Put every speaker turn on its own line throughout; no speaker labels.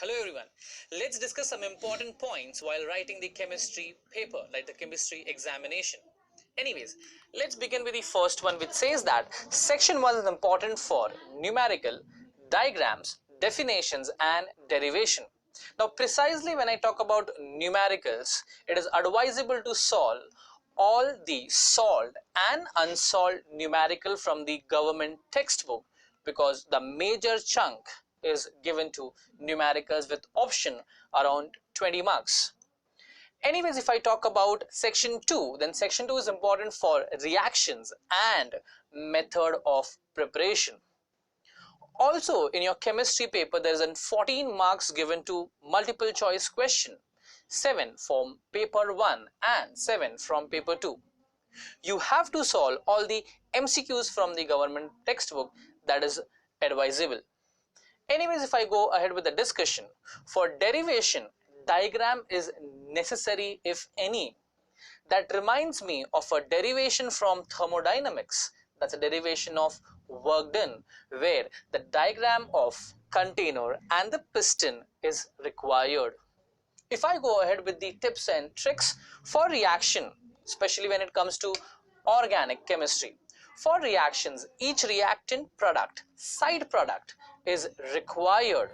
Hello everyone. Let's discuss some important points while writing the chemistry paper, like the chemistry examination. Anyways, let's begin with the first one, which says that section 1 is important for numerical, diagrams, definitions and derivation. Now precisely when I talk about numericals, it is advisable to solve all the solved and unsolved numerical from the government textbook, because the major chunk is given to numericals with option around 20 marks. Anyways, if I talk about section 2, then section 2 is important for reactions and method of preparation. Also in your chemistry paper there is a 14 marks given to multiple choice question, 7 from paper 1 and 7 from paper 2. You have to solve all the MCQs from the government textbook, that is advisable. Anyways, if I go ahead with the discussion, for derivation, diagram is necessary if any. That reminds me of a derivation from thermodynamics. That's a derivation of work done, where the diagram of container and the piston is required. If I go ahead with the tips and tricks for reaction, especially when it comes to organic chemistry, for reactions, each reactant product, side product is required.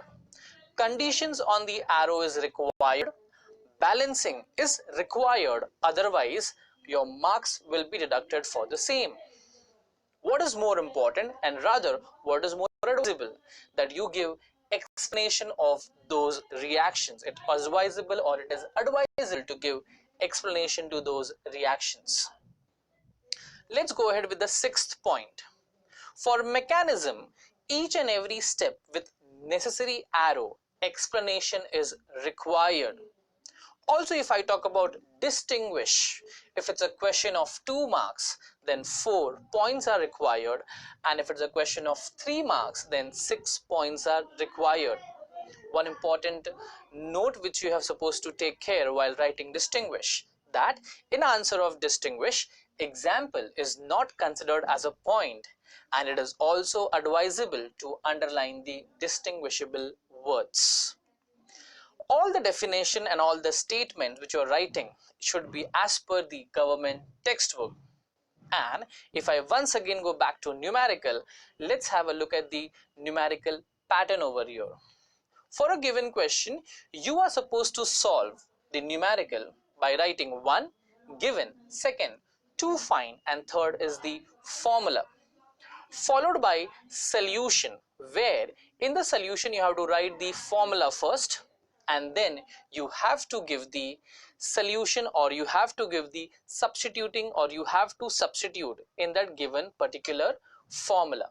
Conditions on the arrow is required. Balancing is required. Otherwise, your marks will be deducted for the same. What is more important, and rather what is more advisable, that you give explanation of those reactions. It is advisable or it is advisable to give explanation to those reactions. Let's go ahead with the sixth point. For mechanism, each and every step with necessary arrow explanation is required. Also, if I talk about distinguish, if it's a question of 2 marks, then 4 points are required, and if it's a question of 3 marks, then 6 points are required. One important note which you have supposed to take care while writing distinguish, that in answer of distinguish, example is not considered as a point, and it is also advisable to underline the distinguishable words. All the definition and all the statement which you are writing should be as per the government textbook. And if I once again go back to numerical, let's have a look at the numerical pattern over here. For a given question, you are supposed to solve the numerical by writing 1 given, second 2 find, and third is the formula, followed by solution, where in the solution you have to write the formula first, and then you have to give the solution, or you have to give the substituting, or you have to substitute in that given particular formula,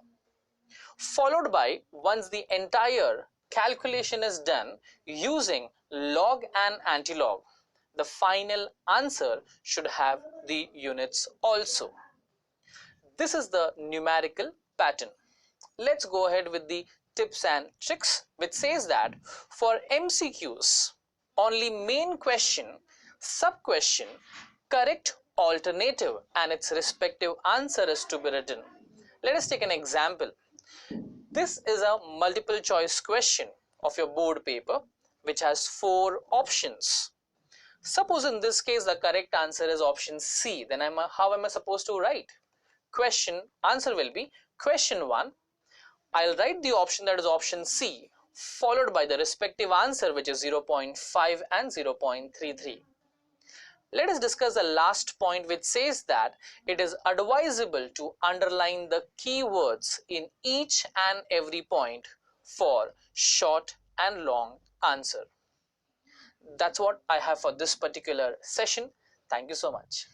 followed by, once the entire calculation is done using log and antilog, the final answer should have the units also. This is the numerical pattern. Let's go ahead with the tips and tricks, which says that for MCQs, only main question, sub question, correct alternative and its respective answer is to be written. Let us take an example. This is a multiple choice question of your board paper which has 4 options. Suppose in this case the correct answer is option C, then how am I supposed to write? Question answer will be question 1. I'll write the option, that is option C, followed by the respective answer, which is 0.5 and 0.33. Let us discuss the last point, which says that it is advisable to underline the keywords in each and every point for short and long answer. That's what I have for this particular session. Thank you so much.